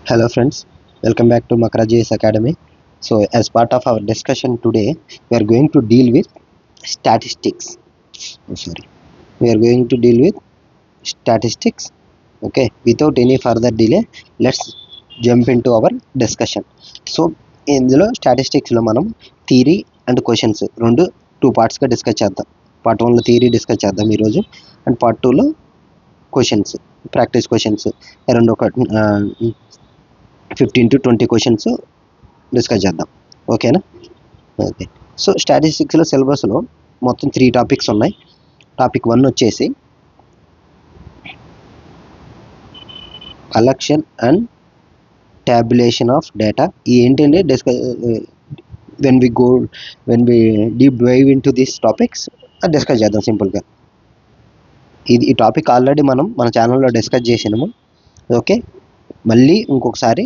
Hello friends, welcome back to Makara JS Academy. So as part of our discussion today, we are going to deal with statistics. We are going to deal with statistics. Okay, without any further delay, let's jump into our discussion. So ఇందులో స్టాటిస్టిక్స్లో మనం theory and questions రెండు పార్ట్స్గా discuss చేద్దాం. Part 1లో theory discuss చేద్దాం ఈరోజు, and part 2లో questions, practice questions రెండు ఒక 15 to 20 క్వశ్చన్స్ డిస్కస్ చేద్దాం. ఓకేనా? ఓకే. సో స్టాటిస్టిక్స్లో సిలబస్లో మొత్తం 3 టాపిక్స్ ఉన్నాయి. టాపిక్ 1 వచ్చేసి collection and tabulation of data. ఈ ఏంటంటే when we deep dive into these topics discuss చేద్దాం సింపుల్గా. ఈ టాపిక్ ఆల్రెడీ మనం మన ఛానల్లో డిస్కస్ చేసినాము. ఓకే, మళ్ళీ ఇంకొకసారి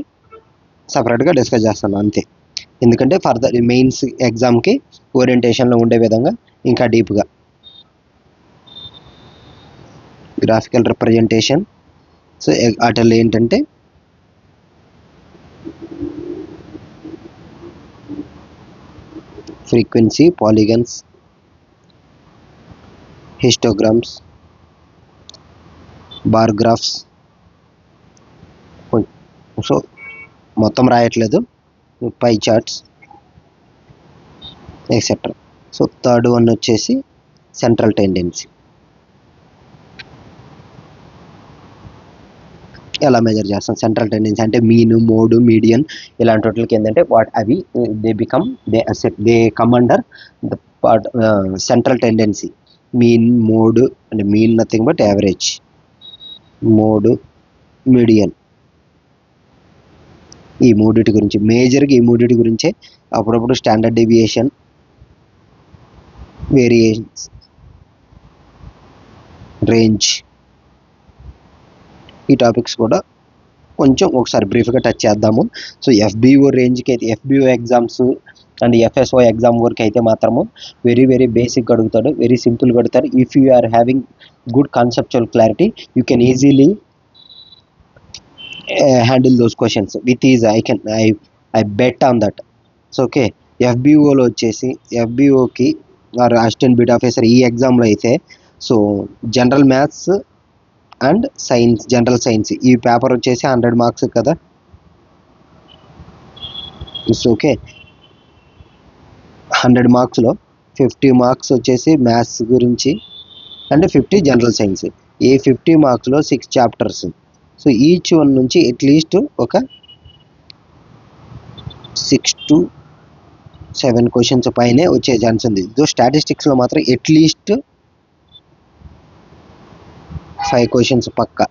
సపరేట్గా డిస్కస్ చేస్తాను అంతే. ఎందుకంటే ఫర్దర్ మెయిన్స్ ఎగ్జామ్కి ఓరియంటేషన్లో ఉండే విధంగా ఇంకా డీప్గా గ్రాఫికల్ రిప్రజెంటేషన్. సో వాటిల్లో ఏంటంటే frequency, polygons, histograms, bar graphs. So మొత్తం రాయట్లేదు, pie charts etcetera. So third one వచ్చేసి సెంట్రల్ టెండెన్సీ. ఎలా మెజర్ చేస్తాం సెంట్రల్ టెండెన్సీ అంటే మీన్, మోడ్, మీడియన్ ఇలాంటి వాటికి ఏంటంటే అవి they come under the part central tendency. Mean, mode అంటే mean nothing but average, mode, median. ఈ మూడిటి గురించి మేజర్గా, ఈ మూడిటి గురించే అప్పుడప్పుడు స్టాండర్డ్ డీవియేషన్, వేరియేషన్స్, రేంజ్, ఈ టాపిక్స్ కూడా కొంచెం ఒకసారి బ్రీఫ్గా టచ్ చేద్దాము. సో ఎఫ్బిఓ రేంజ్కి అయితే, FBO exams and FSO exam వరకు అయితే మాత్రము వెరీ వెరీ బేసిక్ అడుగుతాడు, వెరీ సింపుల్గా అడుగుతారు. If you are having good conceptual clarity you can easily handle those questions with ease. I bet on that. So okay, ఎఫ్బిఓలో వచ్చేసి ఎఫ్బిఓకి ఆర్ అసిస్టెంట్ బిట్ ఆఫీసర్ ఈ ఎగ్జామ్లో అయితే so general maths and science, general science ఈ paper వచ్చేసి 100 marks కదా. It's okay, 100 మార్క్స్లో 50 మార్క్స్ వచ్చేసి మ్యాథ్స్ గురించి అంటే 50 జనరల్ సైన్స్. ఈ 50 మార్క్స్లో 6 చాప్టర్స్. సో ఈచ్ వన్ నుంచి అట్లీస్ట్ ఒక 6 to 7 క్వశ్చన్స్ పైనే వచ్చే ఛాన్స్ ఉంది. సో స్టాటిస్టిక్స్లో మాత్రం అట్లీస్ట్ 5 క్వశ్చన్స్ పక్కా,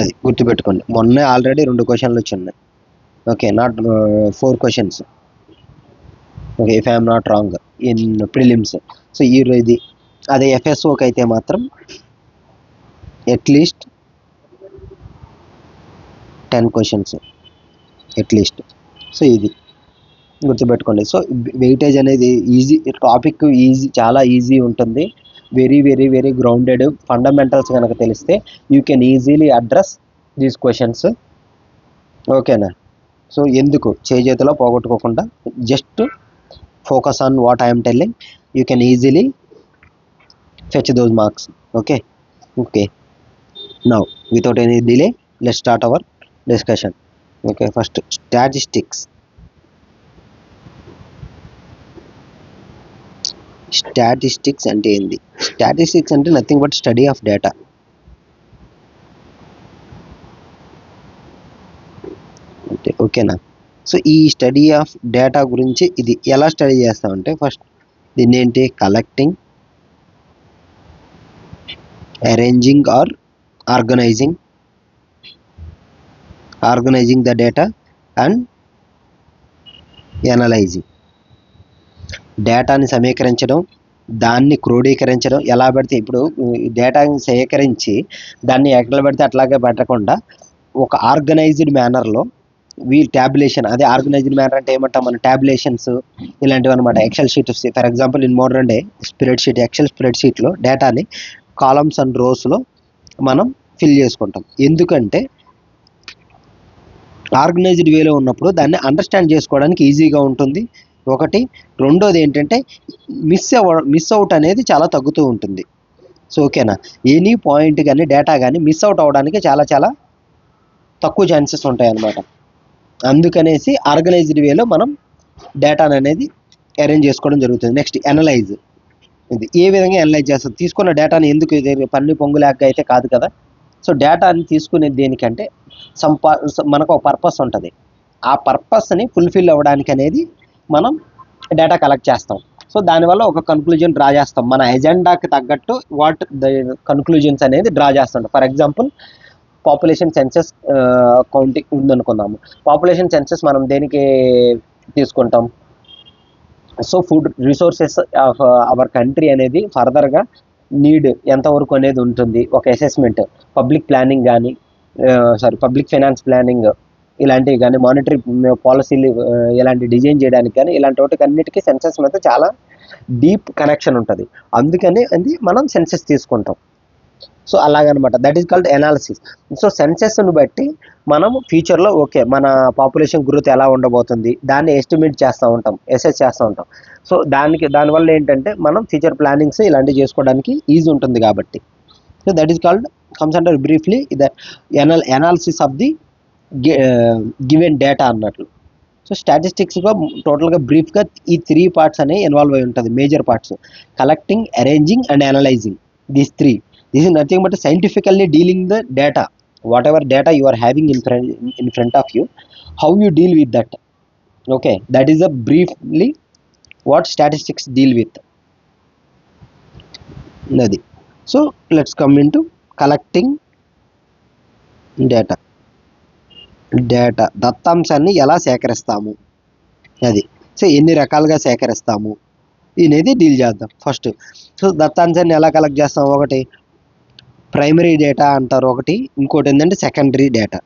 అది గుర్తుపెట్టుకోండి. మొన్నే ఆల్రెడీ 2 క్వశ్చన్లు వచ్చిన్నాయి. Okay, not 4 questions. Okay, if I'm not wrong in prelims. So ఇది అదే ఎఫ్ఎస్ఓకి అయితే మాత్రం అట్లీస్ట్ 10 క్వశ్చన్స్ అట్లీస్ట్. సో ఇది గుర్తుపెట్టుకోండి. సో వెయిటేజ్ అనేది ఈజీ టాపిక్, ఈజీ, చాలా ఈజీ ఉంటుంది. Very very very grounded fundamentals కనుక తెలిస్తే you can easily address these questions. ఓకేనా? సో ఎందుకు చేతిలో పోగొట్టుకోకుండా just focus on what I'm telling, you can easily fetch those marks. Okay okay, now without any delay let's start our discussion. Okay, first statistics. Statistics అంటే ఏంది? Statistics అంటే nothing but study of data. అంటే ఓకేనా? So ఈ study of data గురించి ఇది ఎలా study చేస్తామంటే ఫస్ట్ దీన్ని ఏంటి, collecting, arranging or organising the data and analysing. డేటాని సమీకరించడం, దాన్ని క్రోడీకరించడం. ఎలా పడితే ఇప్పుడు డేటాని సేకరించి దాన్ని ఎట్లా పడితే అట్లాగే పెట్టకుండా ఒక ఆర్గనైజ్డ్ మేనర్లో ట్యాబులేషన్. అదే ఆర్గనైజ్డ్ మేనర్ అంటే ఏమంటాం మనం, ట్యాబులేషన్స్ ఇలాంటివి అనమాట. Excel sheet for example in modern day Excel స్ప్రెడ్ షీట్లో డేటాని కాలమ్స్ అండ్ రోస్లో మనం ఫిల్ చేసుకుంటాం. ఎందుకంటే ఆర్గనైజ్డ్ వేలో ఉన్నప్పుడు దాన్ని అండర్స్టాండ్ చేసుకోవడానికి ఈజీగా ఉంటుంది ఒకటి. రెండోది ఏంటంటే మిస్ అవుట్ అనేది చాలా తగ్గుతూ ఉంటుంది. సో ఓకేనా, ఎనీ పాయింట్ కానీ డేటా కానీ మిస్ అవుట్ అవ్వడానికి చాలా చాలా తక్కువ ఛాన్సెస్ ఉంటాయి అన్నమాట. అందుకనేసి ఆర్గనైజ్డ్ వేలో మనం డేటాను అనేది అరేంజ్ చేసుకోవడం జరుగుతుంది. Next analyse. ఇది ఏ విధంగా అనలైజ్ చేస్తుంది, తీసుకున్న డేటాని ఎందుకు ఇది పన్ని పొంగులేక అయితే కాదు కదా. సో డేటాని తీసుకునేది దేనికంటే మనకు ఒక పర్పస్ ఉంటుంది. ఆ పర్పస్ని ఫుల్ఫిల్ అవ్వడానికి అనేది మనం డేటా కలెక్ట్ చేస్తాం. సో దానివల్ల ఒక కన్క్లూజన్ డ్రా చేస్తాం, మన ఎజెండాకి తగ్గట్టు వాట్ ద కన్క్లూజన్స్ అనేది డ్రా చేస్తాం. For example population census counting ఉందనుకుందాము. పాపులేషన్ సెన్సెస్ మనం దేనికి తీసుకుంటాం? So food resources of our country అనేది ఫర్దర్గా నీడ్ ఎంతవరకు అనేది ఉంటుంది, ఒక అసెస్మెంట్. పబ్లిక్ ప్లానింగ్ కానీ పబ్లిక్ ఫైనాన్స్ ప్లానింగ్ ఇలాంటివి కానీ, మానిటరీ పాలసీలు ఇలాంటి డిజైన్ చేయడానికి కానీ, ఇలాంటి వాటికి అన్నిటికీ సెన్సెస్ మీద చాలా డీప్ కనెక్షన్ ఉంటుంది. అందుకని అది మనం సెన్సెస్ తీసుకుంటాం. సో అలాగనమాట, that is called analysis. So సెన్సెస్ను బట్టి మనం ఫ్యూచర్లో ఓకే మన పాపులేషన్ గ్రోత్ ఎలా ఉండబోతుంది దాన్ని ఎస్టిమేట్ చేస్తూ ఉంటాం, అసెస్ చేస్తూ ఉంటాం. సో దానివల్ల ఏంటంటే మనం ఫ్యూచర్ ప్లానింగ్స్ ఇలాంటివి చేసుకోవడానికి ఈజీ ఉంటుంది కాబట్టి. So that is called comes under briefly the analysis of the given data అన్నట్లు. సో స్టాటిస్టిక్స్గా టోటల్గా బ్రీఫ్గా ఈ 3 పార్ట్స్ అనేవి ఇన్వాల్వ్ అయి ఉంటుంది, major parts: collecting, arranging and analysing. These 3, this is nothing but scientifically dealing the data. Whatever data you are having in front of you, how you deal with that. Okay, that is a briefly what statistics deal with. Nadi. So let's come into collecting data. దత్తాంశాన్ని ఎలా సేకరిస్తాము అది. So ఎన్ని రకాలుగా సేకరిస్తాము అనేది deal చేద్దాం first. So దత్తాంశాన్ని ఎలా collect చేస్తాము? ఒకటి primary data అంటారు, ఒకటి ఇంకోటి ఏంటంటే secondary data.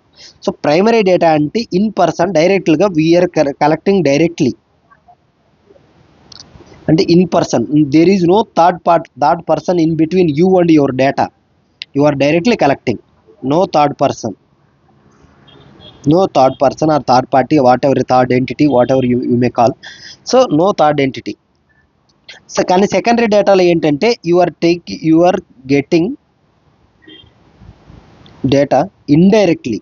So primary data అంటే ఇన్ పర్సన్ డైరెక్ట్గా వీఆర్ కలెక్టింగ్ డైరెక్ట్లీ, అంటే in person, there is no third person in between you and your data. You are directly collecting, no third person or third party, whatever third entity, whatever you may call. So no third entity. So కానీ secondary డేటాలో ఏంటంటే you are getting data indirectly.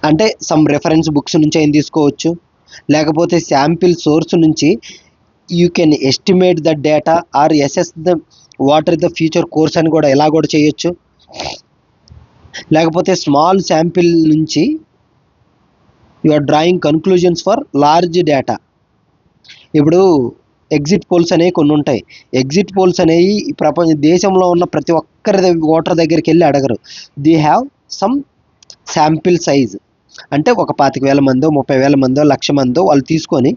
అంటే some reference books నుంచి అయినా తీసుకోవచ్చు, లేకపోతే sample source నుంచి you can estimate the data or assess the what are the future course అని కూడా ఎలా కూడా చేయొచ్చు. లేకపోతే స్మాల్ శాంపిల్ నుంచి you are drawing conclusions for large data. ఇప్పుడు ఎగ్జిట్ పోల్స్ అనేవి కొన్ని ఉంటాయి. ఎగ్జిట్ పోల్స్ అనేవి దేశంలో ఉన్న ప్రతి ఒక్కరి ఓటర్ దగ్గరికి వెళ్ళి అడగరు. They have some sample size, అంటే ఒక 25,000 మందో 30,000 మందో 1,00,000 మందో వాళ్ళు తీసుకొని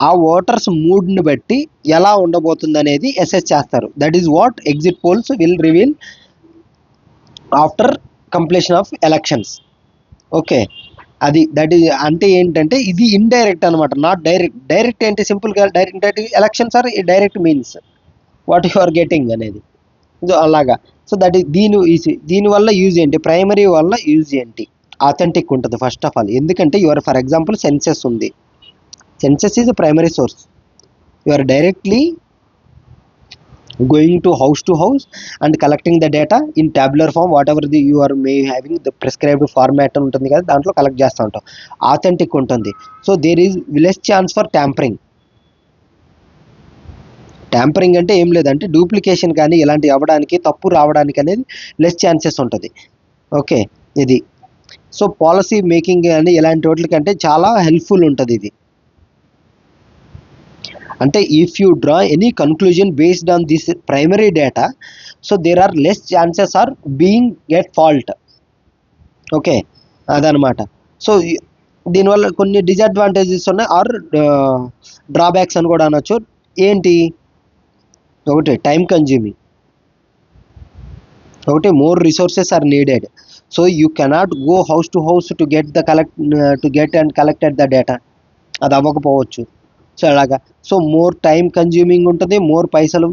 ఆ ఓటర్స్ మూడ్ని బట్టి ఎలా ఉండబోతుంది అనేది అసెస్ చేస్తారు. That is what exit polls will reveal after completion of elections. Okay, అది దట్ ఈజ్ అంటే ఏంటంటే ఇది ఇండైరెక్ట్ అనమాట, నాట్ డైరెక్ట్. డైరెక్ట్ ఏంటి, సింపుల్గా direct elections or direct means what you are getting అనేది. సో అలాగా. సో దట్ ఈస్ దీనివల్ల యూజ్ ఏంటి, ప్రైమరీ వల్ల యూజ్ ఏంటి, ఆథెంటిక్ ఉంటుంది ఫస్ట్ ఆఫ్ ఆల్. ఎందుకంటే యువర్ ఫర్ ఎగ్జాంపుల్ సెన్సెస్ ఉంది, census is primary source. You are directly going to house and collecting the data in tabular form, whatever you are may having the prescribed format ఉంటుంది కదా, దాంట్లో collect చేస్తూ ఉంటాం. Authentic ఉంటుంది. So there is less chance for tampering. Tampering అంటే ఏం లేదంటే duplication కానీ ఇలాంటి అవ్వడానికి, తప్పు రావడానికి అనేది లెస్ ఛాన్సెస్ ఉంటుంది. ఓకే, ఇది సో పాలసీ మేకింగ్ కానీ ఇలాంటి వాటికంటే చాలా హెల్ప్ఫుల్ ఉంటుంది ఇది. అంటే if you draw any conclusion based on this primary data, so there are less chances or being get fault. Okay, అదనమాట. సో దీనివల్ల కొన్ని డిసడ్వాంటేజెస్ ఉన్నాయి ఆర్ డ్రాబ్యాక్స్ అని కూడా అనొచ్చు. ఏంటి, ఒకటి టైం కన్జ్యూమింగ్, ఒకటి more resources are needed. So you cannot go house to house to get and collected the data, అది అవ్వకపోవచ్చు. సో అలాగా. సో మోర్ టైం కన్జ్యూమింగ్ ఉంటుంది, మోర్ పైసలు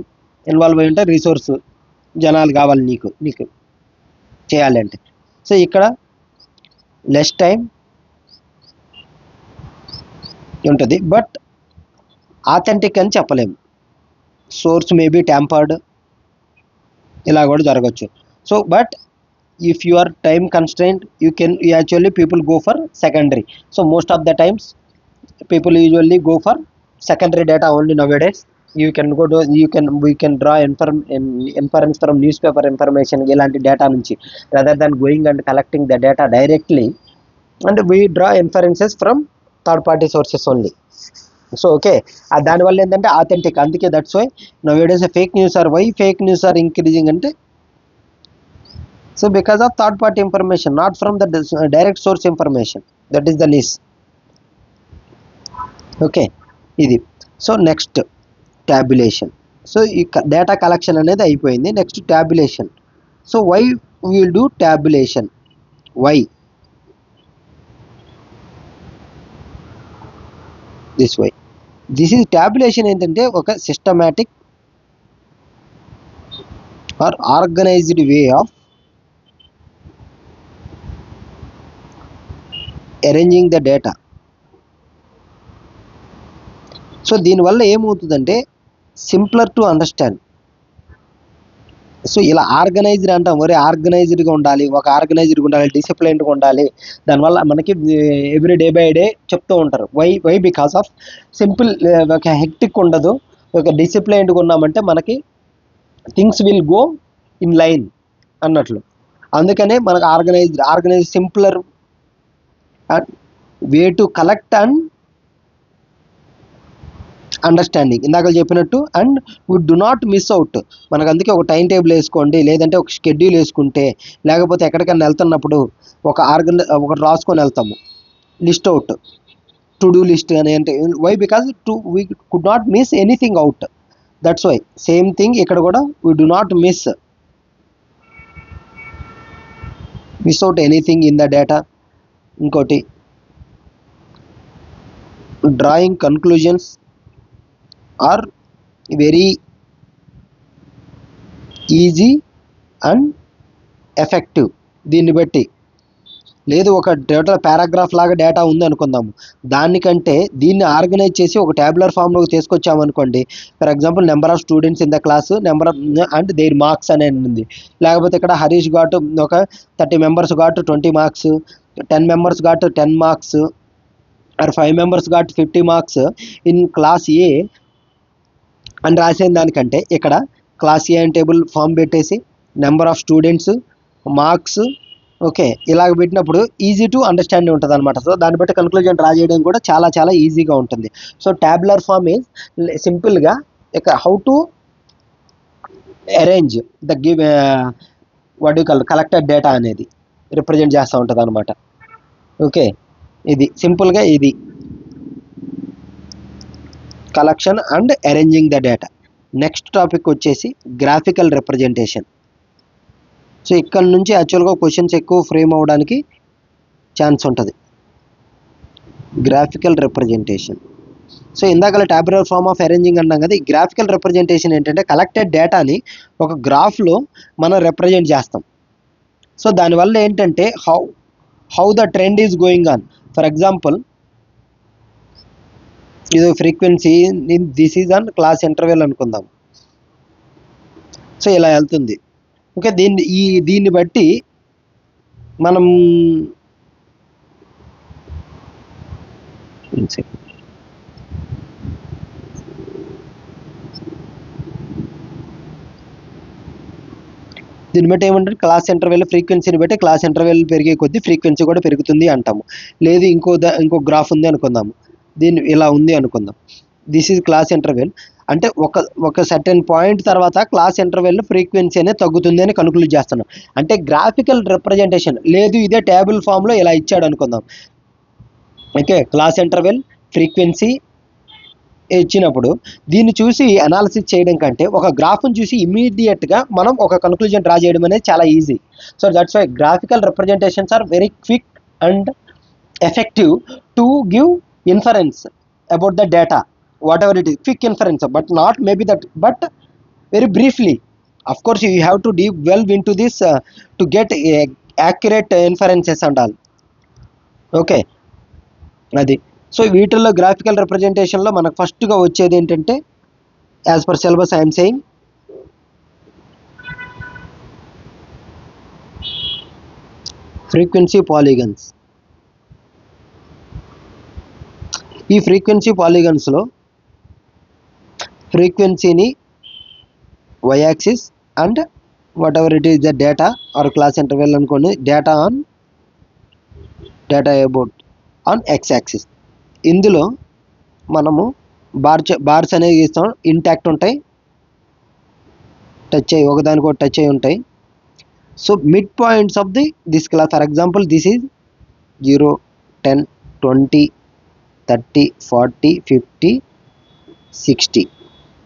ఇన్వాల్వ్ అయి ఉంటాయి, రిసోర్స్ జనాలు కావాలి నీకు చేయాలి అంటే. సో ఇక్కడ లెస్ టైం ఉంటుంది, బట్ ఆథెంటిక్ అని చెప్పలేము. సోర్స్ మేబీ ట్యాంపర్డ్, ఇలా కూడా జరగచ్చు. So but if you are time constraint, you actually people go for secondary. So most of the times people usually go for secondary data only nowadays. We can draw inference from newspaper information ఇలాంటి data నుంచి, rather than going and collecting the data directly, and we draw inferences from third party sources only. So okay, దానివల్ల ఏంటంటే authentic. అందుకే that's why nowadays fake news or why fake news are increasing అంటే, so because of third party information, not from the direct source information, that is the niche. Okay, ఇది. So next tabulation. So ఈ data collection అనేది అయిపోయింది. Next tabulation. So why we will do tabulation? Why? This way. This is tabulation ఏంటంటే ఒక systematic or organised way of arranging the data. So దీనివల్ల ఏమవుతుందంటే simpler to understand. So ఇలా organised అంటాం, మరి ఆర్గనైజ్డ్గా ఉండాలి, ఒక ఆర్గనైజ్డ్గా ఉండాలి, డిసిప్లైన్డ్గా ఉండాలి. దానివల్ల మనకి ఎవ్రీ డే బై డే చెప్తూ ఉంటారు. వై బికాస్ ఆఫ్ సింపుల్, ఒక హెక్టిక్ ఉండదు. ఒక డిసిప్లైన్డ్గా ఉన్నామంటే మనకి things will go in line అన్నట్లు. అందుకనే మనకు organise simpler way to collect and understanding, ఇందాక చెప్పినట్టు. And we do not miss out. మనకు అందుకే ఒక టైం టేబుల్ వేసుకోండి, లేదంటే ఒక షెడ్యూల్ వేసుకుంటే, లేకపోతే ఎక్కడికైనా వెళ్తున్నప్పుడు ఒకటి రాసుకొని వెళ్తాము, list out, to do list అని. అంటే why because we could not miss anything out. That's why same thing ఇక్కడ కూడా we do not miss out anything in the data. ఇంకోటి drawing conclusions are very easy and effective. దీన్ని బట్టి లేదు, ఒక data paragraph లాగా డేటా ఉంది అనుకుందాము, దానికంటే దీన్ని ఆర్గనైజ్ చేసి ఒక ట్యాబులర్ ఫామ్లోకి తీసుకొచ్చామనుకోండి. For example number of students in the class, number of and their marks అనేది ఉంది. లేకపోతే ఇక్కడ హరీష్ ఘాట్ ఒక 30 members got 20 marks, 10 members got 10 marks, or 5 members got 50 marks in class A అని రాసిన దానికంటే ఇక్కడ క్లాస్ ఏ అని టేబుల్ ఫామ్ పెట్టేసి number of students, marks, okay, ఇలాగ పెట్టినప్పుడు ఈజీ టు అండర్స్టాండింగ్ ఉంటుంది అనమాట. సో దాన్ని బట్టి కన్క్లూజన్ డ్రా చేయడం కూడా చాలా చాలా ఈజీగా ఉంటుంది. సో ట్యాబులర్ ఫామ్ ఈజ్ సింపుల్గా ఇక how to arrange the give what you call collected data అనేది రిప్రజెంట్ చేస్తూ ఉంటుంది అనమాట. ఓకే, ఇది సింపుల్గా ఇది collection and arranging the data. Next topic వచ్చేసి గ్రాఫికల్ రిప్రజెంటేషన్. సో ఇక్కడ నుంచి యాక్చువల్గా క్వశ్చన్స్ ఎక్కువ ఫ్రేమ్ అవ్వడానికి ఛాన్స్ ఉంటుంది. Graphical representation. సో ఇందాక ట్యాబులర్ ఫామ్ ఆఫ్ అరేంజింగ్ అన్నాం కదా, ఈ గ్రాఫికల్ రిప్రజెంటేషన్ ఏంటంటే కలెక్టెడ్ డేటాని ఒక గ్రాఫ్లో మనం రిప్రజెంట్ చేస్తాం. సో దానివల్ల ఏంటంటే how the trend is going on. For example ఇది frequency, this is on class interval అనుకుందాం. సో ఇలా వెళ్తుంది. ఓకే, దీన్ని బట్టి మనం ఏమంటారు, క్లాస్ ఇంటర్వెల్ ఫ్రీక్వెన్సీని బట్టి క్లాస్ ఇంటర్వెల్ పెరిగే కొద్దీ ఫ్రీక్వెన్సీ కూడా పెరుగుతుంది అంటాము. లేదు ఇంకో గ్రాఫ్ ఉంది అనుకుందాము, దీన్ని ఇలా ఉంది అనుకుందాం. దిస్ ఈజ్ క్లాస్ ఇంటర్వెల్ అంటే ఒక సర్టెన్ పాయింట్ తర్వాత క్లాస్ ఇంటర్వెల్ ఫ్రీక్వెన్సీ అనేది తగ్గుతుంది అని కన్క్లూడ్ చేస్తున్నాం. అంటే గ్రాఫికల్ రిప్రజెంటేషన్. లేదు ఇదే టేబుల్ ఫామ్లో ఇలా ఇచ్చాడు అనుకుందాం. ఓకే, క్లాస్ ఇంటర్వెల్ ఫ్రీక్వెన్సీ ఇచ్చినప్పుడు దీన్ని చూసి అనాలిసిస్ చేయడం కంటే ఒక గ్రాఫ్ని చూసి ఇమీడియట్గా మనం ఒక కన్క్లూజన్ డ్రా చేయడం అనేది చాలా easy. So that's why graphical representations are very quick and effective to give inference about the data, whatever it is, quick inference, but not maybe that, but very briefly. Of course you have to delve into this to get accurate inferences and all. Okay, అది. So వీటిల్లో graphical రిప్రజెంటేషన్లో మనకు ఫస్ట్గా వచ్చేది ఏంటంటే, as per syllabus I'm saying, frequency polygons. ఈ frequency పాలిగన్స్లో ఫ్రీక్వెన్సీని y axis and whatever it is the data or class interval అనుకోండి, data about on x axis. ఇందులో మనము బార్స్ అనేవి ఇస్తాం, ఇంటాక్ట్ ఉంటాయి, టచ్ అయ్యి ఒకదానికొకటి టచ్ అయ్యి ఉంటాయి. So mid points of this class, for example this is 0, 10, 20, 30, 40, 50, 60.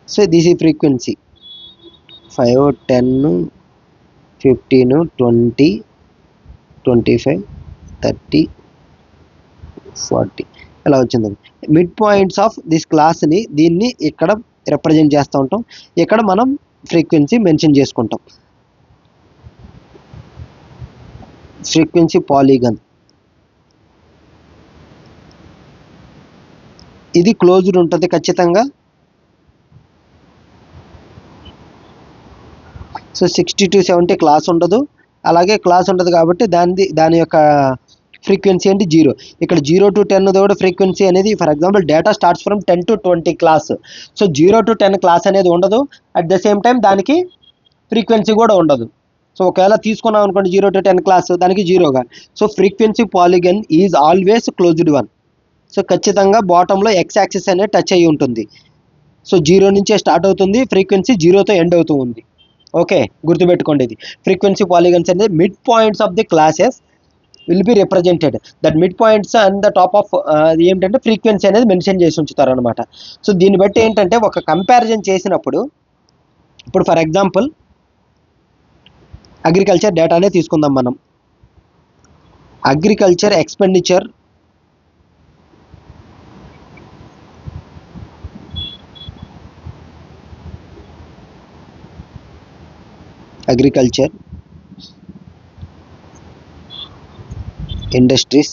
So this ఈ ఫ్రీక్వెన్సీ 5, 10, 15, 20, 25, 30, 40 ఇలా వచ్చింది. మిడ్ పాయింట్స్ ఆఫ్ దిస్ క్లాస్ని దీన్ని ఇక్కడ రిప్రజెంట్ చేస్తూ ఉంటాం. ఇక్కడ మనం ఫ్రీక్వెన్సీ మెన్షన్ చేసుకుంటాం. ఫ్రీక్వెన్సీ పాలిగన్ ఇది క్లోజ్డ్ ఉంటుంది ఖచ్చితంగా. సో 60 to 70 క్లాస్ ఉండదు. అలాగే క్లాస్ ఉండదు కాబట్టి దాని యొక్క ఫ్రీక్వెన్సీ అంటే 0. ఇక్కడ 0 to 10 కూడా ఫ్రీక్వెన్సీ అనేది, for example data starts from 10 to 20 class. So 0 to 10 class అనేది ఉండదు. అట్ ద సేమ్ టైం దానికి ఫ్రీక్వెన్సీ కూడా ఉండదు. సో ఒకవేళ తీసుకున్నాం అనుకోండి 0 to 10 క్లాస్, దానికి 0గా. So frequency polygon is always closed one. So ఖచ్చితంగా బాటంలో ఎక్స్ యాక్సిస్ అనేది టచ్ అయ్యి ఉంటుంది. సో 0 నుంచే స్టార్ట్ అవుతుంది, ఫ్రీక్వెన్సీ 0తో ఎండ్ అవుతూ ఉంది. ఓకే, గుర్తుపెట్టుకోండి. ఇది ఫ్రీక్వెన్సీ పాలిగన్స్ అనేది mid points of the classes will be represented. That mid points and the top of ఏంటంటే ఫ్రీక్వెన్సీ అనేది మెన్షన్ చేసి ఉంచుతారు అనమాట. సో దీన్ని బట్టి ఏంటంటే ఒక కంపారిజన్ చేసినప్పుడు, ఇప్పుడు ఫర్ ఎగ్జాంపుల్ అగ్రికల్చర్ డేటానే తీసుకుందాం మనం. అగ్రికల్చర్ ఎక్స్పెండిచర్ ఇండస్ట్రీస్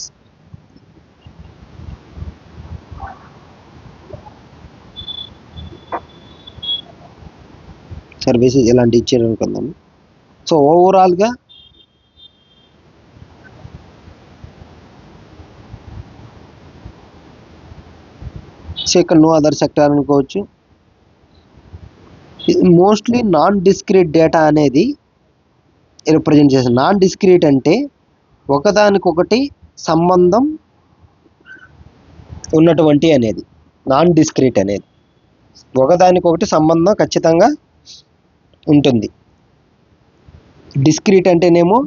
సర్వీసెస్ ఇలాంటి ఇచ్చారు అనుకుందాం. సో ఓవరాల్గా సో ఇక్కడ నో అదర్ సెక్టార్ అనుకోవచ్చు. మోస్ట్లీ నాన్ డిస్క్రీట్ డేటా అనేది రిప్రజెంట్ చేస్తుంది. నాన్ డిస్క్రీట్ అంటే ఒకదానికొకటి సంబంధం ఉన్నటువంటి అనేది నాన్ డిస్క్రీట్ అనేది. ఒకదానికొకటి సంబంధం ఖచ్చితంగా ఉంటుంది. డిస్క్రీట్ అంటేనేమో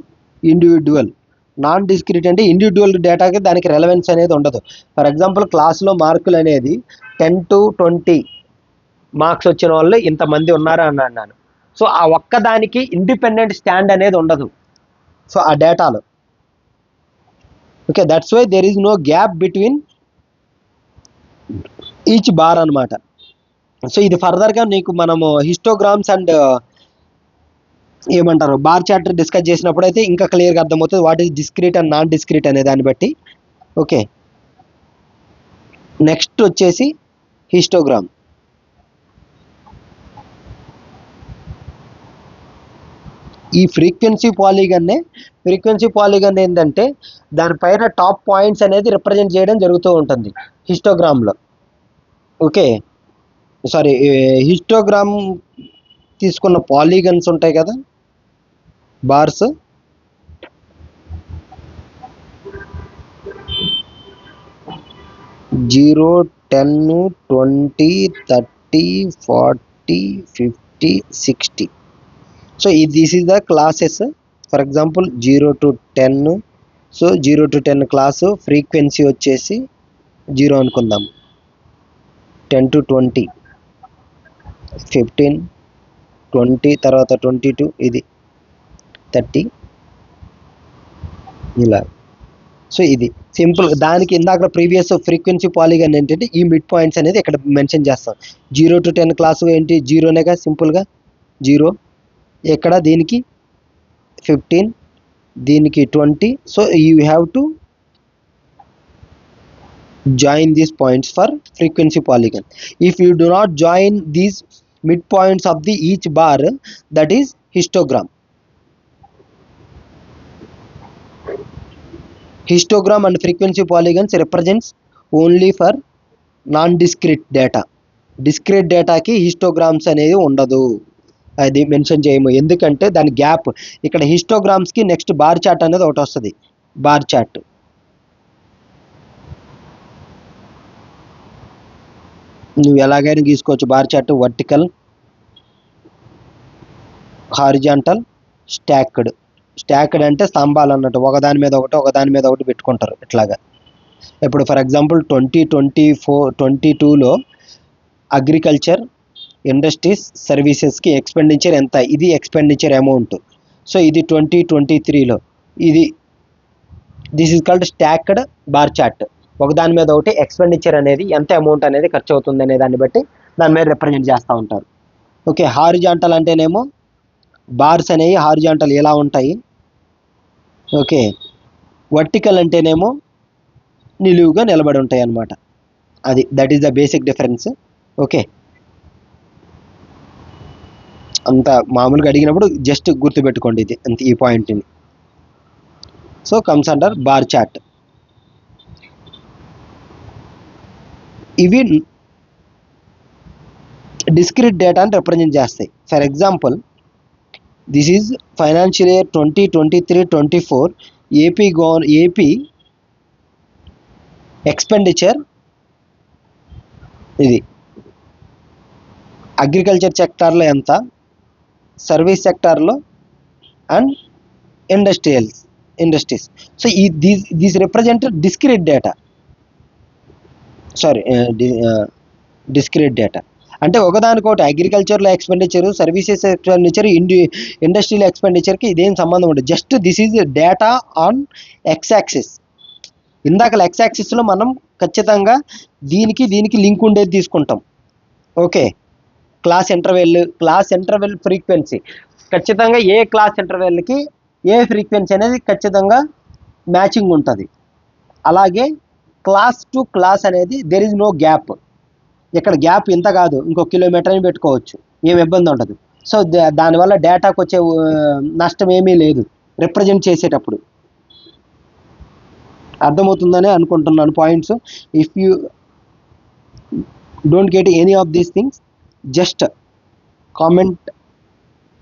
ఇండివిజువల్, నాన్ డిస్క్రీట్ అంటే ఇండివిజువల్ డేటాకి దానికి రెలవెన్స్ అనేది ఉండదు. ఫర్ ఎగ్జాంపుల్ క్లాస్లో మార్కులు అనేది 10 to 20 మార్క్స్ వచ్చిన వాళ్ళు ఇంతమంది ఉన్నారు అని అన్నాను. సో ఆ ఒక్కదానికి ఇండిపెండెంట్ స్టాండ్ అనేది ఉండదు సో ఆ డేటాలో. Okay, that's why there is no gap between each bar అనమాట. సో ఇది ఫర్దర్గా నీకు మనము హిస్టోగ్రామ్స్ అండ్ ఏమంటారు బార్ చార్ట్ డిస్కస్ చేసినప్పుడు అయితే ఇంకా క్లియర్గా అర్థమవుతుంది what is discrete and non discrete అనే దాన్ని బట్టి. ఓకే, నెక్స్ట్ వచ్చేసి హిస్టోగ్రామ్. ఈ ఫ్రీక్వెన్సీ పాలిగన్ ఏంటంటే దానిపైన టాప్ పాయింట్స్ అనేది రిప్రజెంట్ చేయడం జరుగుతూ ఉంటుంది హిస్టోగ్రామ్లో. ఓకే, సారీ, హిస్టోగ్రామ్ తీసుకున్న పాలిగన్స్ ఉంటాయి కదా bars, zero, 10, 20, 30, 40, 50, 60. So this is the classes. For example 0 to 10. So 0 to 10 class frequency వచ్చేసి 0 అనుకుందాం. 10 to 20, 15, 20, తర్వాత 22, ఇది 30 ఇలా. సో ఇది సింపుల్. దానికి ఇందాక ప్రీవియస్ ఫ్రీక్వెన్సీ పాలిగన్ ఏంటంటే ఈ మిడ్ పాయింట్స్ అనేది ఇక్కడ మెన్షన్ చేస్తాం. 0 to 10 క్లాసు ఏంటి, 0నేగా సింపుల్గా 0. ఇక్కడ దీనికి 15, దీనికి 20. So you have to Join these points for frequency polygon. If you do not join these midpoints of the each bar, that is histogram. Histogram and frequency polygons represents only for non-discrete data. Discrete data కి histograms అనేది ఉండదు, అది mention చేయము. ఎందుకంటే దాని gap ఇక్కడ హిస్టోగ్రామ్స్కి next bar chart అనేది ఒకటి వస్తుంది. బార్ చార్ట్ నువ్వు ఎలాగైనా గీసుకోవచ్చు. Bar chart vertical, horizontal, stacked. Stacked అంటే స్తంభాలు అన్నట్టు, ఒకదాని మీద ఒకటి పెట్టుకుంటారు ఇట్లాగా. ఇప్పుడు ఫర్ ఎగ్జాంపుల్ 2022లో అగ్రికల్చర్, ఇండస్ట్రీస్, సర్వీసెస్కి ఎక్స్పెండిచర్ ఎంత, ఇది ఎక్స్పెండిచర్ అమౌంట్. సో ఇది 2023లో ఇది this is called stacked bar chart. ఒకదాని మీద ఒకటి ఎక్స్పెండిచర్ అనేది ఎంత అమౌంట్ అనేది ఖర్చు అవుతుంది అనే దాన్ని బట్టి దాని మీద రిప్రజెంట్ చేస్తూ ఉంటారు. ఓకే, హారిజాంటల్ అంటేనేమో బార్స్ అనేవి హారిజాంటల్ ఎలా ఉంటాయి. ఓకే, వర్టికల్ అంటేనేమో నిలువుగా నిలబడి ఉంటాయి అన్నమాట. అది that is the basic difference. Okay, అంత మామూలుగా అడిగినప్పుడు జస్ట్ గుర్తుపెట్టుకోండి ఇది అంత, ఈ పాయింట్ని. So comes under bar chart. ఇవి డిస్క్రీట్ డేటాని రిప్రజెంట్ చేస్తాయి. For example this is financial year 2023-24 AP expenditure. ఇది అగ్రికల్చర్ సెక్టార్లో ఎంత, సర్వీస్ సెక్టార్లో and industries. So these represent discrete data. Discrete data అంటే ఒకదానికొకటి అగ్రికల్చర్లో ఎక్స్పెండిచర్, సర్వీసెస్ ఎక్స్పెండిచర్, ఇండస్ట్రియల్ ఎక్స్పెండిచర్కి ఇదేం సంబంధం ఉండదు. Just this is data on x axis. ఇందాక ఎక్స్ యాక్సిస్లో మనం ఖచ్చితంగా దీనికి లింక్ ఉండేది తీసుకుంటాం. ఓకే, క్లాస్ ఇంటర్వెల్ ఫ్రీక్వెన్సీ ఖచ్చితంగా ఏ క్లాస్ ఇంటర్వెల్కి ఏ ఫ్రీక్వెన్సీ అనేది ఖచ్చితంగా మ్యాచింగ్ ఉంటుంది. అలాగే క్లాస్ టు క్లాస్ అనేది దెర్ ఇస్ నో గ్యాప్. ఇక్కడ గ్యాప్ ఇంత కాదు, ఇంకో కిలోమీటర్ అని పెట్టుకోవచ్చు, ఏం ఇబ్బంది ఉండదు. సో దానివల్ల డేటాకు వచ్చే నష్టం ఏమీ లేదు రిప్రజెంట్ చేసేటప్పుడు. అర్థమవుతుందని అనుకుంటున్నాను points. If you don't get any of these things, just comment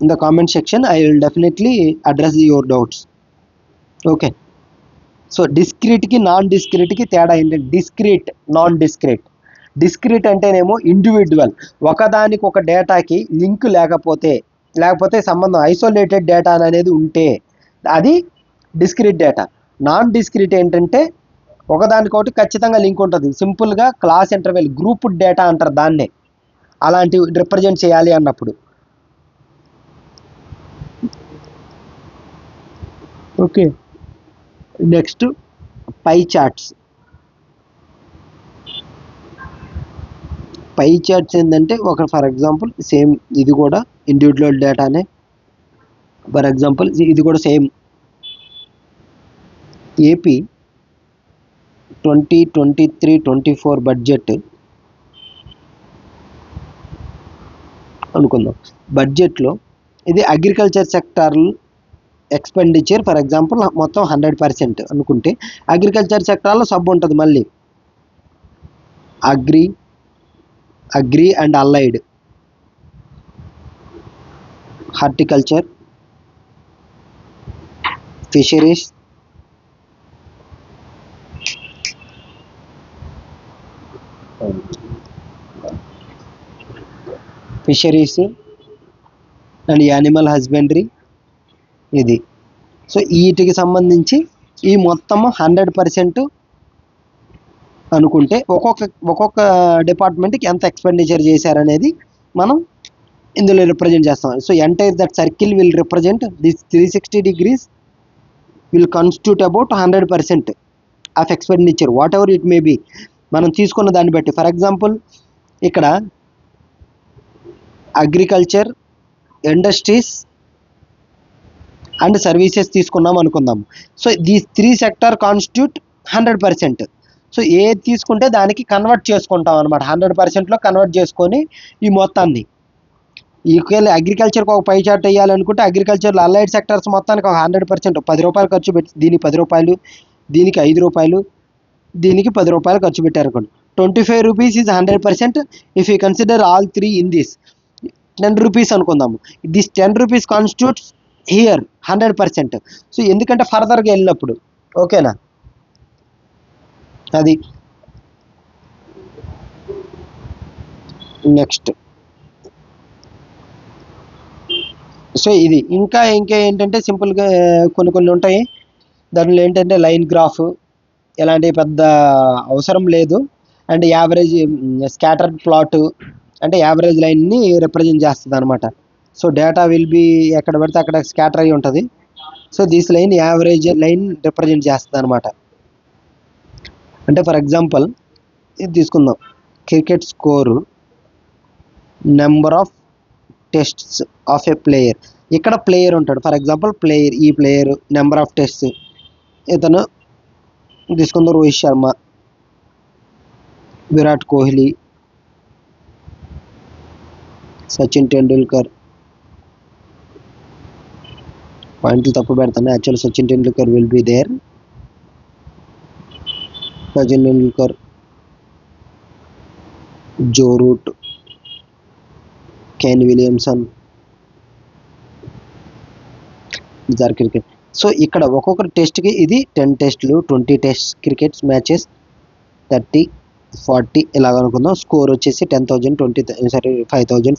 in the comment section. I will definitely address your doubts. Okay, so డిస్క్రీట్కి నాన్ డిస్క్రీట్కి తేడా ఏంటంటే డిస్క్రీట్, నాన్ డిస్క్రీట్. డిస్క్రీట్ అంటేనేమో ఇండివిజువల్, ఒకదానికి ఒక డేటాకి లింక్ లేకపోతే సంబంధం ఐసోలేటెడ్ డేటా అనేది ఉంటే అది డిస్క్రీట్ డేటా. నాన్ డిస్క్రీట్ ఏంటంటే ఒకదానికొకటి ఖచ్చితంగా లింక్ ఉంటుంది. సింపుల్గా క్లాస్ ఇంటర్వెల్ గ్రూప్ డేటా అంటారు దాన్నే, అలాంటివి రిప్రజెంట్ చేయాలి అన్నప్పుడు. ఓకే, నెక్స్ట్ పై చార్ట్స్. పై చార్ట్స్ ఏంటంటే ఫర్ ఎగ్జాంపుల్ సేమ్ ఇది కూడా ఇండివిజువల్ డేటానే. ఫర్ ఎగ్జాంపుల్ ఇది కూడా సేమ్ ఏపీ 2023-24 బడ్జెట్ అనుకుందాం. బడ్జెట్లో ఇది agriculture sector expenditure for example మొత్తం 100% అనుకుంటే అగ్రికల్చర్ సెక్టార్లో సబ్ ఉంటుంది మళ్ళీ agri and allied, horticulture, fisheries, and animal husbandry ఇది. సో వీటికి సంబంధించి ఈ మొత్తము 100% అనుకుంటే ఒక్కొక్క డిపార్ట్మెంట్కి ఎంత ఎక్స్పెండిచర్ చేశారనేది మనం ఇందులో రిప్రజెంట్ చేస్తాం. So entire that circle will represent this 360 degrees will constitute about 100% of expenditure whatever it may be, మనం తీసుకున్న దాన్ని బట్టి. ఫర్ ఎగ్జాంపుల్ ఇక్కడ అగ్రికల్చర్, ఇండస్ట్రీస్ అండ్ సర్వీసెస్ తీసుకున్నాం అనుకుందాం. So these 3 sector constitute 100%. So ఏది తీసుకుంటే దానికి కన్వర్ట్ చేసుకుంటాం అనమాట. 100%లో కన్వర్ట్ చేసుకొని ఈ మొత్తాన్ని ఈక్వల్ అగ్రికల్చర్కి ఒక పై చార్ట్ వేయాలనుకుంటే అగ్రికల్చర్లో అలైడ్ సెక్టర్స్ మొత్తానికి ఒక 100% ₹10 ఖర్చు పెట్టి దీనికి ₹10, దీనికి ₹5, దీనికి ₹10 ఖర్చు పెట్టారనుకోండి. ₹25 is 100%. If you consider all three in this ₹10 అనుకుందాము. This ₹10 constitutes here 100%. సో ఎందుకంటే ఫర్దర్గా వెళ్ళినప్పుడు ఓకేనా, అది నెక్స్ట్. సో ఇది ఇంకా ఏంటంటే సింపుల్గా కొన్ని ఉంటాయి. దానిలో ఏంటంటే లైన్ గ్రాఫ్ ఎలాంటి పెద్ద అవసరం లేదు. అండ్ యావరేజ్ స్కాటర్డ్ ప్లాట్ అంటే యావరేజ్ లైన్ని రిప్రజెంట్ చేస్తుంది అనమాట. సో డేటా విల్ బి ఎక్కడ పడితే అక్కడ స్కాటర్ అయి ఉంటుంది. So this line average line represent చేస్తుంది అనమాట. అంటే ఫర్ ఎగ్జాంపుల్ ఇది తీసుకుందాం, cricket score, number of tests of A player. ఇక్కడ ప్లేయర్ ఉంటాడు, ఫర్ ఎగ్జాంపుల్ ప్లేయర్, ఈ ప్లేయర్ నెంబర్ ఆఫ్ టెస్ట్స్ ఇతను తీసుకుందాం, రోహిత్ శర్మ, విరాట్ కోహ్లీ, సచిన్ టెండూల్కర్. పాయింట్లు తప్పు పెడతాను, actual Sachin Tendulkar will be there. Sachin Tendulkar, Joe Root, Kane Williamson, జార్ క్రికెట్. సో ఇక్కడ ఒక్కొక్క టెస్ట్కి ఇది 10 టెస్ట్లు, 20 టెస్ట్ క్రికెట్స్ మ్యాచెస్, 30, 40 ఇలాగ అనుకుందాం. స్కోర్ వచ్చేసి 10,000, 5,000,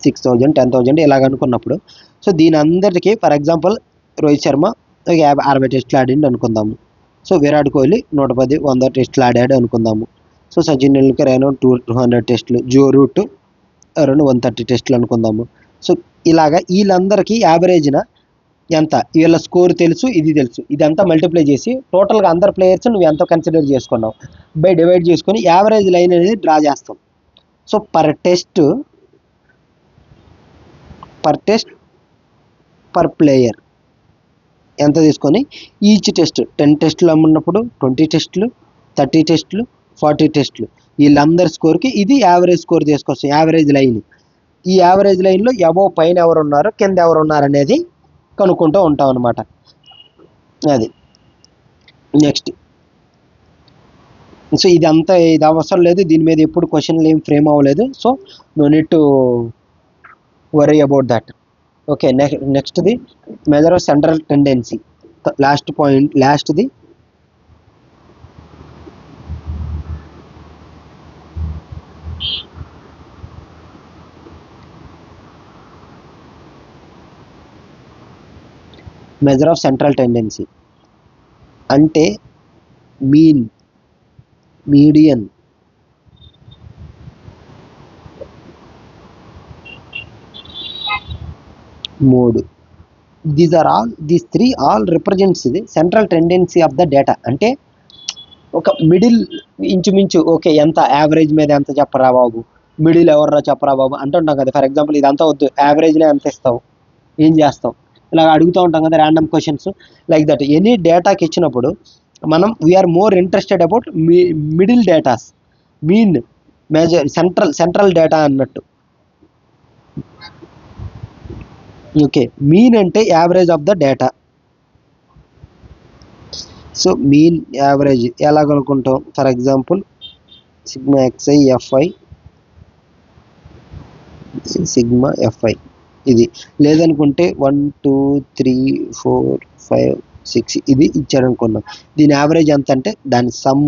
6,000, 10,000 ఇలాగ అనుకున్నప్పుడు, సో దీని అందరికీ ఫర్ ఎగ్జాంపుల్ రోహిత్ శర్మ 60 టెస్ట్లు ఆడిండు అనుకుందాము. సో విరాట్ కోహ్లీ 110, 100 టెస్ట్లు ఆడాడు అనుకుందాము. సో సచిన్ టెండూల్కర్ అరౌండ్ 200 టెస్ట్లు, జో రూట్ అరౌండ్ 130 టెస్ట్లు అనుకుందాము. సో ఇలాగా వీళ్ళందరికీ యావరేజ్న ఎంత, వీళ్ళ స్కోర్ తెలుసు, ఇది తెలుసు, ఇదంతా మల్టిప్లై చేసి టోటల్గా అందరు ప్లేయర్స్ నువ్వు ఎంతో కన్సిడర్ చేసుకున్నావు బై డివైడ్ చేసుకొని యావరేజ్ లైన్ అనేది డ్రా చేస్తాం. So per test per player ఎంత తీసుకొని ఈచ్ టెస్ట్ 10 టెస్టులు ఉన్నప్పుడు 20 టెస్టులు, 30 టెస్టులు, 40 టెస్టులు వీళ్ళందరి స్కోర్కి ఇది యావరేజ్ స్కోర్ తీసుకొస్తాం, యావరేజ్ లైన్. ఈ యావరేజ్ లైన్లో అబోవ్ పైన ఎవరు ఉన్నారు, కింద ఎవరు ఉన్నారు అనేది కనుక్కుంటూ ఉంటాం అనమాట. అది నెక్స్ట్. సో ఇది అవసరం లేదు, దీని మీద ఎప్పుడు క్వశ్చన్లు ఏం ఫ్రేమ్ అవ్వలేదు. So no need to worry about that. Okay, నెక్స్ట్ది measure of central tendency. Last point, లాస్ట్ది మెజర్ ఆఫ్ సెంట్రల్ టెండెన్సీ అంటే mean, median, mode. These three all represents the central tendency of the data. అంటే ఒక middle ఇంచుమించు okay, ఎంత average మీద ఎంత చెప్పరా బాబు, మిడిల్ ఎవర్రా చెప్పరా బాబు అంటుంటాం కదా. ఫర్ ఎగ్జాంపుల్ ఇదంతా వద్దు, యావరేజ్లో ఎంత ఇస్తావు, ఏం చేస్తాం, ఇలా అడుగుతూ ఉంటాం కదా random questions like that. Any డేటాకి ఇచ్చినప్పుడు మనం we are more interested about middle datas, mean, major, central data అన్నట్టు. ఓకే, మీన్ అంటే average of the data. So mean average ఎలా కనుక్కుంటాం, for example sigma x i f i, sigma f i ఇది. లేదనుకుంటే 1, 2, 3, 4, 5, 6 ఇది ఇచ్చాడు అనుకున్నాం. దీని యావరేజ్ ఎంత అంటే దాని sum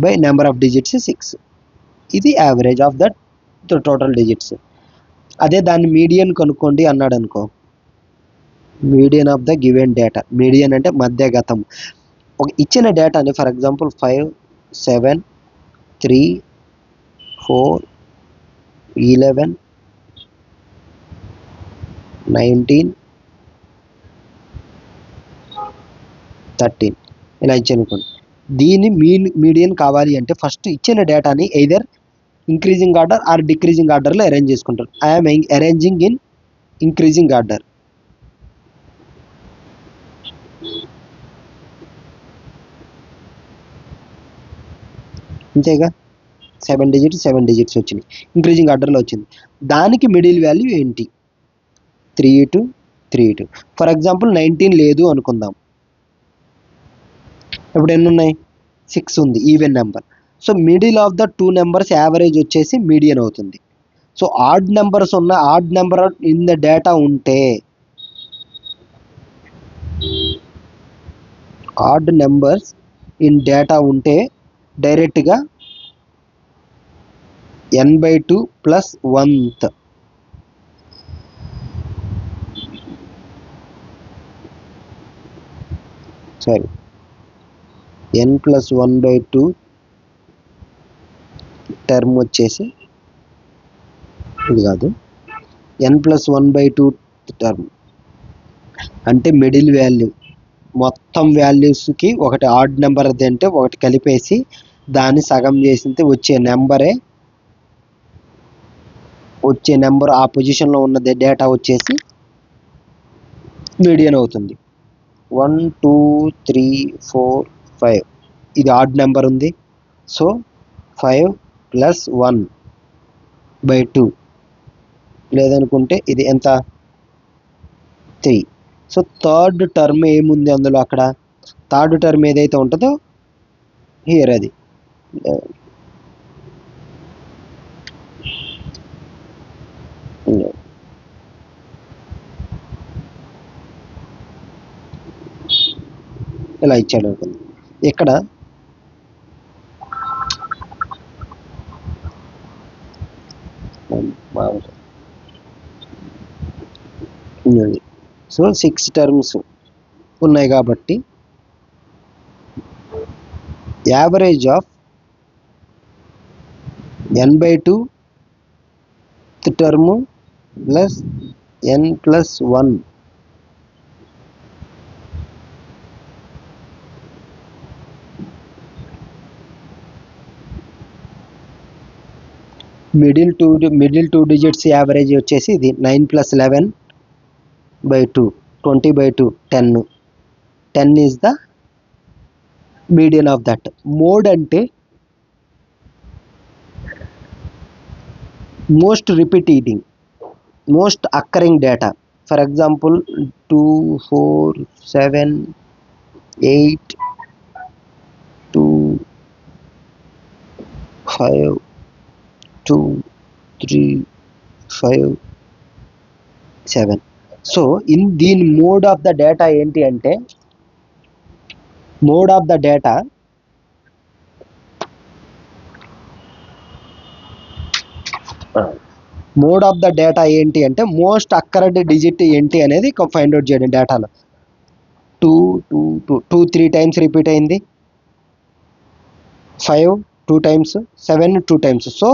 by number of digits 6. ఇది average of that total digits. అదే దాన్ని మీడియన్ కనుక్కోండి అన్నాడు అనుకో, median of the given data. Median అంటే మధ్యగతం. ఒక ఇచ్చిన డేటాని ఫర్ ఎగ్జాంపుల్ 5, 7, 3, 4, 11, 19, 13 ఇలా ఇచ్చానుకోండి. దీన్ని మీడియన్ కావాలి అంటే ఫస్ట్ ఇచ్చిన డేటాని either increasing order or decreasing ఆర్డర్లో అరేంజ్ చేసుకుంటారు. I'm arranging in increasing order. అంతేగా, 7 డిజిట్స్ వచ్చినాయి, ఇంక్రీజింగ్ ఆర్డర్లో వచ్చింది. దానికి మిడిల్ వాల్యూ ఏంటి? 3 3 ఫర్ ఎగ్జాంపుల్ 19 లేదు అనుకుందాం. ఇప్పుడు ఎన్ని ఉన్నాయి? 6 ఉంది, even number. So middle of the 2 numbers average వచ్చేసి మీడియన్ అవుతుంది. So odd number in the data ఉంటే, ఆడ్ నెంబర్స్ ఇన్ డేటా ఉంటే డైరెక్ట్గా n/2 plus 1th, sorry n+1/2 term వచ్చేసి ఇది కాదు, n+1/2 టర్మ్ అంటే మిడిల్ వాల్యూ. మొత్తం వాల్యూస్కి ఒకటి ఆడ్ నెంబర్ అంటే ఒకటి కలిపేసి దాన్ని సగం చేసింటే వచ్చే నెంబర్ ఆ పొజిషన్లో ఉన్న డేటా వచ్చేసి మీడియన్ అవుతుంది. 1 2 3 4 5 ఇది ఆడ్ నెంబర్ ఉంది. సో 5 + 1/2 లేదనుకుంటే ఇది ఎంత? 3. సో థర్డ్ టర్మ్ ఏముంది అందులో? అక్కడ థర్డ్ టర్మ్ ఏదైతే ఉంటుందో హియర్ అది ఇలా ఇచ్చాడు అనుకుంది. ఇక్కడ సో 6 టర్మ్స్ ఉన్నాయి కాబట్టి average of n/2 term plus n+1 middle two digits average వచ్చేసి ఇది 9 + 11/2 20/2 10. 10 is the median of that. Mode అంటే most repeating, most occurring data. For example 2 4 7 8 2 5 2 3 5 7. So దీని మోడ్ ఆఫ్ ద డేటా ఏంటి అంటే, మోడ్ ఆఫ్ ద డేటా ఏంటి అంటే most అక్కరెంట్ digit ఏంటి అనేది ఫైండ్ అవుట్ చేయడం. డేటాలో 2 2 2 3 టైమ్స్ రిపీట్ అయింది, 5 2 times, 7 2 times. So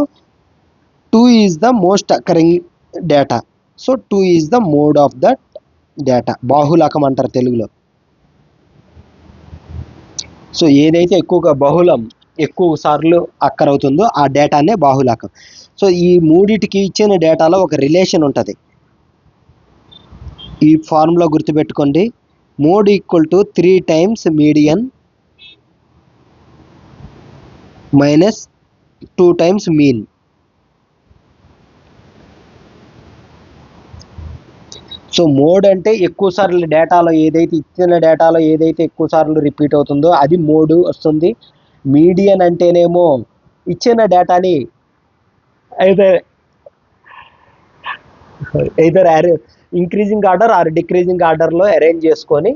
2 is the most occurring data. So 2 is the mode of that data. బాహుళకం అంటారు తెలుగులో. సో ఏదైతే ఎక్కువ సార్లు అక్కరవుతుందో ఆ డేటానే బాహుళకం. సో ఈ మూడిటికి ఇచ్చిన డేటాలో ఒక రిలేషన్ ఉంటుంది. ఈ ఫార్ములా గుర్తుపెట్టుకోండి. Mode = 3 times median minus 2 times mean. So mode అంటే ఎక్కువ సార్లు ఇచ్చిన డేటాలో ఏదైతే ఎక్కువ సార్లు రిపీట్ అవుతుందో అది మోడ్ వస్తుంది. మీడియన్ అంటేనేమో ఇచ్చిన డేటాని either increasing order or decreasing ఆర్డర్లో అరేంజ్ చేసుకొని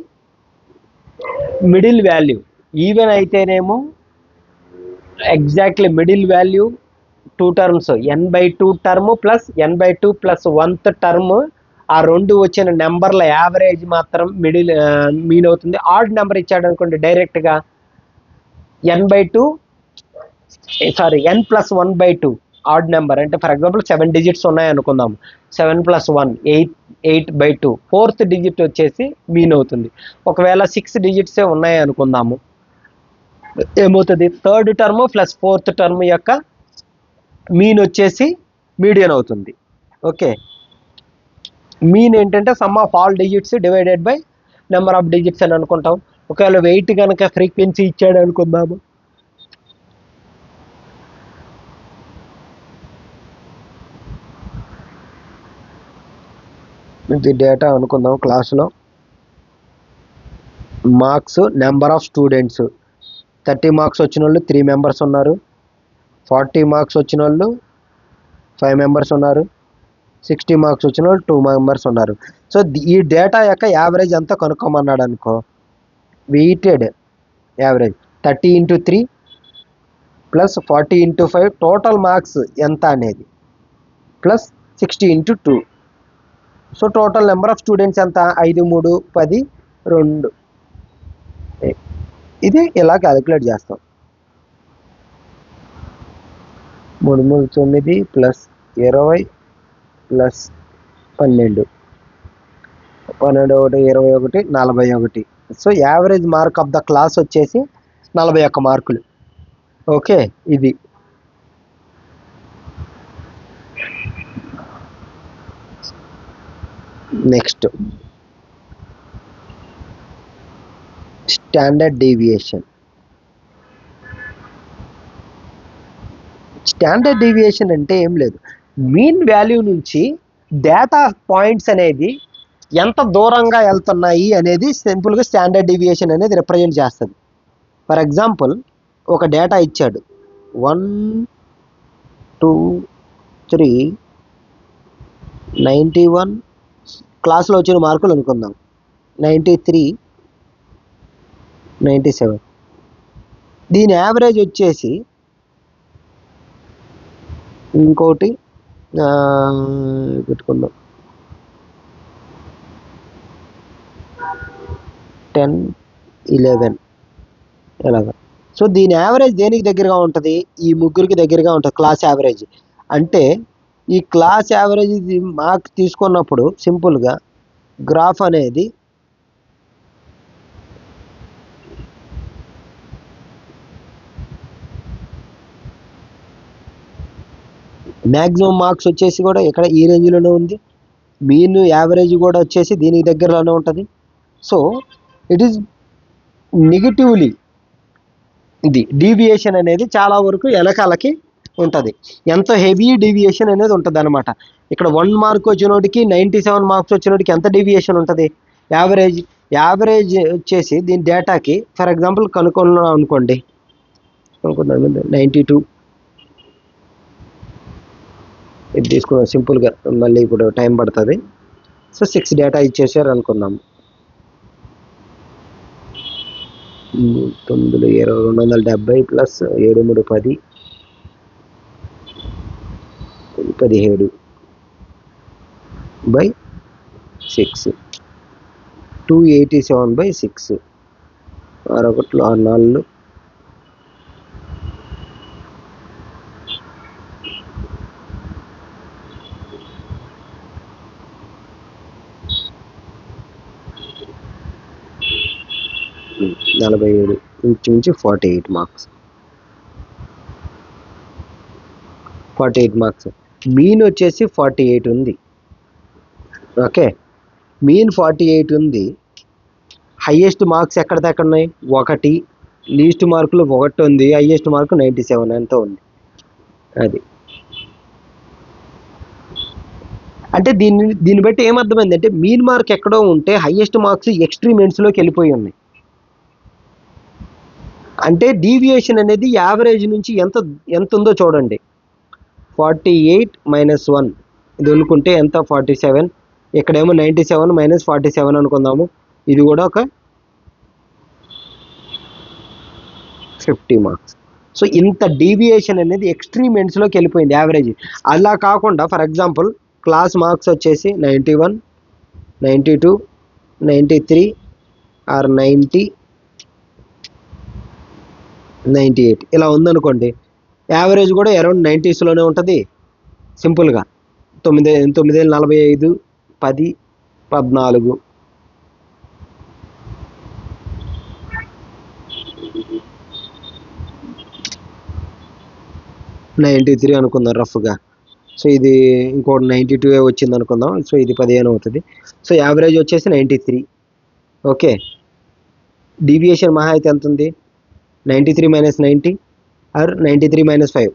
మిడిల్ వాల్యూ ఈవెన్ అయితేనేమో exactly middle value 2 terms n/2 term plus n/2 + 1th term, ఆ రెండు వచ్చిన నెంబర్ల యావరేజ్ మాత్రం మీన్ అవుతుంది. ఆడ్ నెంబర్ ఇచ్చాడు అనుకోండి డైరెక్ట్గా n+1/2 ఆడ్ నెంబర్. అంటే ఫర్ ఎగ్జాంపుల్ 7 డిజిట్స్ ఉన్నాయి అనుకుందాం. 7 + 1 8/2 4th డిజిట్ వచ్చేసి మీన్ అవుతుంది. ఒకవేళ 6 డిజిట్సే ఉన్నాయి అనుకుందాము, ఏమవుతుంది? Third term plus 4th term యొక్క మీన్ వచ్చేసి మీడియన్ అవుతుంది. ఓకే, మీన్ ఏంటంటే some of all digits divided by number of digits అని అనుకుంటాం. ఒకవేళ వెయిట్ కనుక ఫ్రీక్వెన్సీ ఇచ్చాడు అనుకుందాము, ఇది డేటా అనుకుందాం. క్లాసులో marks, number of students 30 marks వచ్చిన వాళ్ళు 3 మెంబర్స్ ఉన్నారు. 40 మార్క్స్ వచ్చిన వాళ్ళు 5 మెంబర్స్ ఉన్నారు. 60 మార్క్స్ వచ్చిన వాళ్ళు 2 మెంబర్స్ ఉన్నారు. సో ఈ డేటా యొక్క యావరేజ్ ఎంత కనుక్కోమన్నాడు అనుకో. Weighted average 30 × 3 plus 40 × 5 total marks ఎంత అనేది plus 60 × 2. So total number of students ఎంత? 5, 3, 10, 2. ఇది ఇలా క్యాలిక్యులేట్ చేస్తాం. 3, 3, 9 plus 20 plus 12, 12, 1, 21, 41. So average mark of the class వచ్చేసి 41 మార్కులు. ఓకే, ఇది next standard deviation. Standard deviation అంటే ఏం లేదు, మీన్ వాల్యూ నుంచి డేటా పాయింట్స్ అనేది ఎంత దూరంగా వెళ్తున్నాయి అనేది సింపుల్గా స్టాండర్డ్ డీవియేషన్ అనేది రిప్రజెంట్ చేస్తుంది. ఫర్ ఎగ్జాంపుల్ ఒక డేటా ఇచ్చాడు 1, 2, 3, 91 క్లాస్లో వచ్చిన మార్కులు అనుకుందాం. 93, 97. దీని యావరేజ్ వచ్చేసి ఇంకోటి పెట్టుకుందాం 10, 11 ఎలాగా. సో దీని యావరేజ్ దేనికి దగ్గరగా ఉంటుంది? ఈ ముగ్గురికి దగ్గరగా ఉంటుంది క్లాస్ యావరేజ్. అంటే ఈ క్లాస్ యావరేజ్ మార్క్ తీసుకున్నప్పుడు సింపుల్గా గ్రాఫ్ అనేది మ్యాక్సిమం మార్క్స్ వచ్చేసి కూడా ఇక్కడ ఈ రేంజ్లోనే ఉంది. మీన్ యావరేజ్ కూడా వచ్చేసి దీనికి దగ్గరలోనే ఉంటుంది. సో ఇట్ ఈస్ నెగిటివ్లీ ఇది డీవియేషన్ అనేది చాలా వరకు వెనకాలకి ఉంటుంది. ఎంత హెవీ డీవియేషన్ అనేది ఉంటుంది అనమాట. ఇక్కడ 1 మార్క్ వచ్చినోటికి 97 మార్క్స్ వచ్చినోటికి ఎంత డీవియేషన్ ఉంటుంది? యావరేజ్ వచ్చేసి దీని డేటాకి ఫర్ ఎగ్జాంపుల్ కనుక్కున్నాం అనుకోండి, 92 ఇది తీసుకున్నాం సింపుల్గా, మళ్ళీ ఇప్పుడు టైం పడుతుంది. సో 6 డేటా ఇచ్చేసారు అనుకుందాం. 9, 20, 270 ప్లస్ 7, 3, 10, 17 బై 6, 287 బై 6, 6, 1, 6, 4, 47, ఇంచుమించు 48 మార్క్స్. 48 మార్క్స్. మీన్ వచ్చేసి 48 ఉంది. ఓకే, మీన్ 48 ఉంది. హైయెస్ట్ మార్క్స్ ఎక్కడ ఉన్నాయి? 1, లీస్ట్ మార్కులు 1 ఉంది. హైయెస్ట్ మార్కు 97 ఎంతో ఉంది. అది అంటే దీన్ని బట్టి ఏమర్థమైందంటే మీన్ మార్క్ ఎక్కడో ఉంటే హైయెస్ట్ మార్క్స్ ఎక్స్ట్రీమ్ ఎండ్స్లోకి వెళ్ళిపోయి ఉన్నాయి. అంటే డీవియేషన్ అనేది యావరేజ్ నుంచి ఎంత ఉందో చూడండి. 48 - 1 ఇది అనుకుంటే ఎంత? 47. ఇక్కడేమో 97 - 47 అనుకుందాము. ఇది కూడా ఒక 50 మార్క్స్. సో ఇంత డీవియేషన్ అనేది ఎక్స్ట్రీమ్ ఎండ్స్లోకి వెళ్ళిపోయింది యావరేజ్. అలా కాకుండా ఫర్ ఎగ్జాంపుల్ క్లాస్ మార్క్స్ వచ్చేసి 91, 92, 93 ఆర్ 90, 98 ఇలా ఉందనుకోండి. యావరేజ్ కూడా అరౌండ్ 90స్లోనే ఉంటుంది. సింపుల్గా 9, 45, 10, 14, 93 అనుకుందాం రఫ్గా. సో ఇది ఇంకోటి 92 వచ్చింది అనుకుందాం. సో ఇది 15 అవుతుంది. సో యావరేజ్ వచ్చేసి 93. ఓకే, డీవియేషన్ మహా అయితే ఎంత ఉంది? 93 - 90 ఆర్ 93 - 5,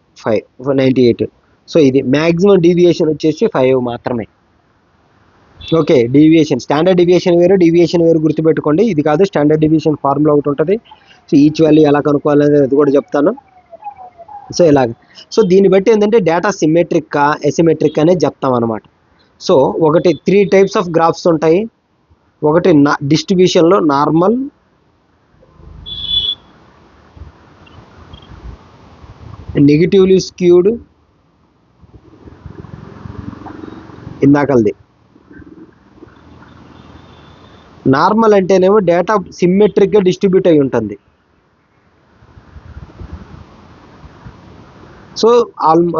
98. సో ఇది మ్యాక్సిమం డీవియేషన్ వచ్చేసి 5 మాత్రమే. ఓకే, డీవియేషన్, స్టాండర్డ్ డీవియేషన్ వేరు గుర్తుపెట్టుకోండి. ఇది కాదు, స్టాండర్డ్ డీవియేషన్ ఫార్ములా ఒకటి ఉంటుంది. సో ఈచ్ వాల్యూ ఎలా కనుక్కోవాలనేది అది కూడా చెప్తాను. సో ఇలాగ. సో దీన్ని బట్టి ఏంటంటే డేటా సిమెట్రిక్ ఎసిమెట్రిక్ అనేది చెప్తాం అనమాట. సో ఒకటి 3 టైప్స్ ఆఫ్ గ్రాఫ్స్ ఉంటాయి. ఒకటి డిస్ట్రిబ్యూషన్లో నార్మల్, నెగిటివ్లీ స్క్యూడ్, ఇందాకలది. నార్మల్ అంటేనేమో డేటా సిమ్మెట్రిక్గా డిస్ట్రిబ్యూట్ అయి ఉంటుంది. సో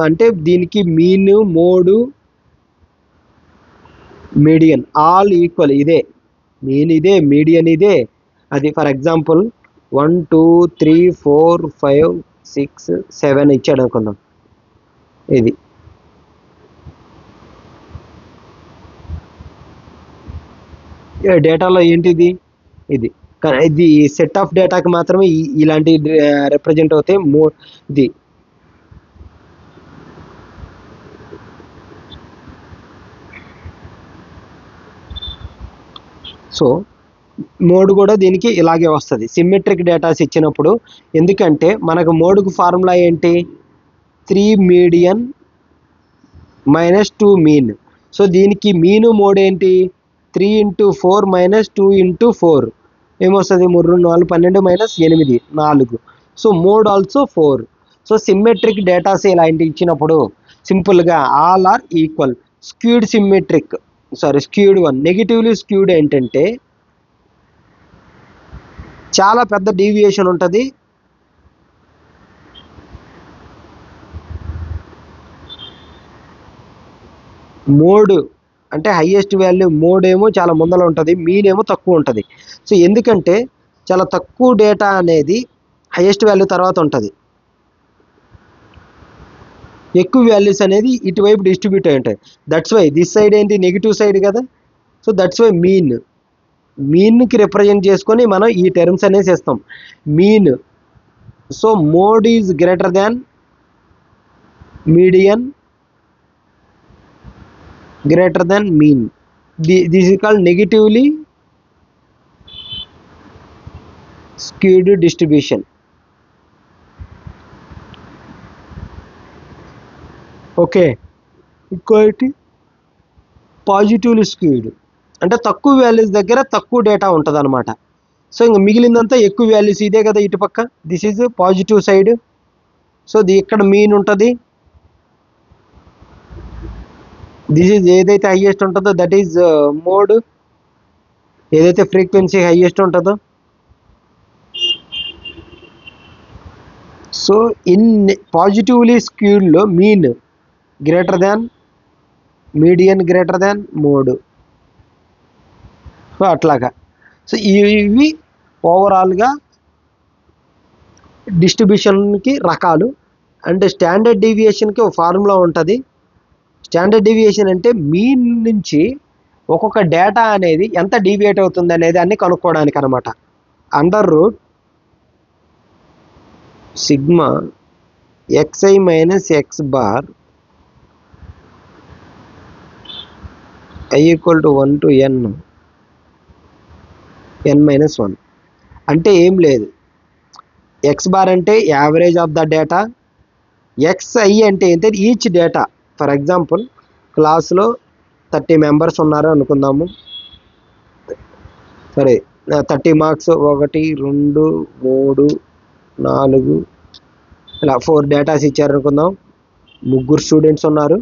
అంటే దీనికి mean, mode, median all equal. ఇదే మీన్, ఇదే మీడియన్, ఇదే. అది ఫర్ ఎగ్జాంపుల్ 1 2 3 4 5 6 7 ఇచ్చాడు అనుకుందాం. ఇది డేటాలో ఏంటిది, ఇది. కానీ ఇది సెట్ ఆఫ్ డేటాకి మాత్రమే ఇలాంటి రిప్రజెంట్ అవుతాయి. ఇది సో మోడ్ కూడా దీనికి ఇలాగే వస్తుంది, సిమ్మెట్రిక్ డేటాస్ ఇచ్చినప్పుడు. ఎందుకంటే మనకు మోడ్కు ఫార్ములా ఏంటి, 3 మీడియన్ మైనస్ 2 మీన్. సో దీనికి మీను మోడ్ ఏంటి, 3 × 4 మైనస్ 2 × 4 ఏమొస్తుంది, 3 4 12 minus 8 4. So mode also 4. So symmetric datas ఇలాంటి ఇచ్చినప్పుడు సింపుల్గా all are equal. Skewed symmetric, skewed one. Negatively skewed ఏంటంటే చాలా పెద్ద డీవియేషన్ ఉంటుంది. మోడ్ అంటే హైయెస్ట్ వాల్యూ, మోడ్ ఏమో చాలా ముందర ఉంటుంది, మీన్ ఏమో తక్కువ ఉంటుంది. సో ఎందుకంటే చాలా తక్కువ డేటా అనేది హైయెస్ట్ వాల్యూ తర్వాత ఉంటుంది, ఎక్కువ వాల్యూస్ అనేది ఇటువైపు డిస్ట్రిబ్యూట్ అయి ఉంటాయి. దట్స్ వై దిస్ సైడ్ ఏంటి, నెగిటివ్ సైడ్ కదా. సో దట్స్ వై మీన్కి రిప్రజెంట్ చేసుకొని మనం ఈ టర్మ్స్ అనేసి ఇస్తాం, mean. So mode is greater than median greater than mean. This is called negatively skewed distribution. Okay, ఇంకోటి పాజిటివ్లీ స్క్యూడ్ అంటే తక్కువ వాల్యూస్ దగ్గర తక్కువ డేటా ఉంటుంది అనమాట. సో ఇంక మిగిలిందంతా ఎక్కువ వాల్యూస్, ఇదే కదా ఇటు పక్క. This is positive side. So ఇక్కడ మీన్ ఉంటుంది. దిస్ ఈజ్ ఏదైతే హైయెస్ట్ ఉంటుందో దట్ ఈజ్ మోడ్, ఏదైతే ఫ్రీక్వెన్సీ హైయెస్ట్ ఉంటుందో. సో ఇన్ పాజిటివ్లీ స్క్యూడ్లో mean greater than median greater than mode. So అట్లాగా. సో ఇవి ఓవరాల్గా డిస్ట్రిబ్యూషన్కి రకాలు. అండ్ స్టాండర్డ్ డీవియేషన్కి ఒక ఫార్ములా ఉంటుంది. స్టాండర్డ్ డీవియేషన్ అంటే మీన్ నుంచి ఒక్కొక్క డేటా అనేది ఎంత డీవియేట్ అవుతుంది అనేది అన్ని కనుక్కోవడానికి అనమాట. Under root sigma xi minus X bar i = 1 to n minus 1. అంటే ఏం లేదు, ఎక్స్ బార్ అంటే average of the data, xi అంటే ఏంటంటే ఈచ్ డేటా. ఫర్ ఎగ్జాంపుల్ క్లాస్లో 30 మెంబర్స్ ఉన్నారు అనుకుందాము. సరే, 30 మార్క్స్ 1 2 3 4 ఇలా 4 డేటాస్ ఇచ్చారనుకుందాం. 3 స్టూడెంట్స్ ఉన్నారు.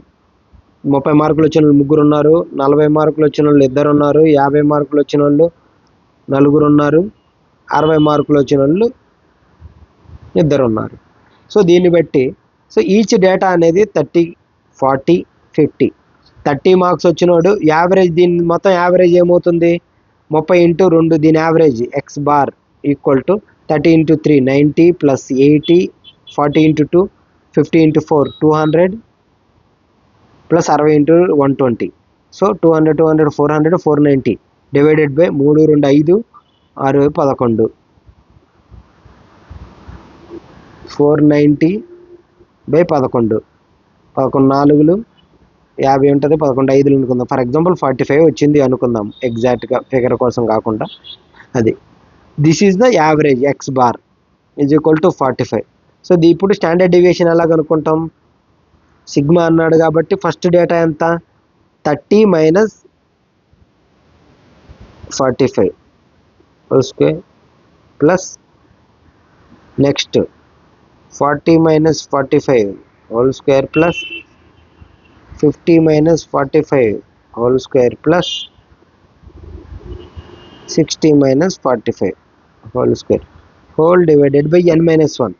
30 మార్కులు వచ్చిన వాళ్ళు 3 ఉన్నారు, 40 మార్కులు వచ్చిన వాళ్ళు 2 ఉన్నారు, 50 మార్కులు వచ్చిన వాళ్ళు 4 ఉన్నారు, 60 మార్కులు వచ్చిన వాళ్ళు 2 ఉన్నారు. సో దీన్ని బట్టి సో ఈచ్ డేటా అనేది 30 40 50. 30 మార్క్స్ వచ్చినోడు యావరేజ్, దీని మొత్తం యావరేజ్ ఏమవుతుంది, 30 × 2 దీని average X bar equal to 30 × 3 90 plus 80 40 × 2 50 × 4 200 plus 60 × 120. So 200 200 400 490 divided by 3 2 5 6 11 490 by 11 11 4 50 ఉంటుంది, 11 5లు అనుకుందాం. ఫర్ ఎగ్జాంపుల్ 45 వచ్చింది అనుకుందాం, ఎగ్జాక్ట్గా ఫిగర్ కోసం కాకుండా. అది this is the average X bar is equal to 45. So ఇప్పుడు స్టాండర్డ్ డీవియేషన్ ఎలా కనుక్కుంటాం? సిగ్మా అన్నాడు కాబట్టి ఫస్ట్ డేటా ఎంత? 30 minus 45 whole square plus next 40 minus 45 whole square plus 50 minus 45 whole square plus 60 minus 45 whole square whole divided by n minus 1.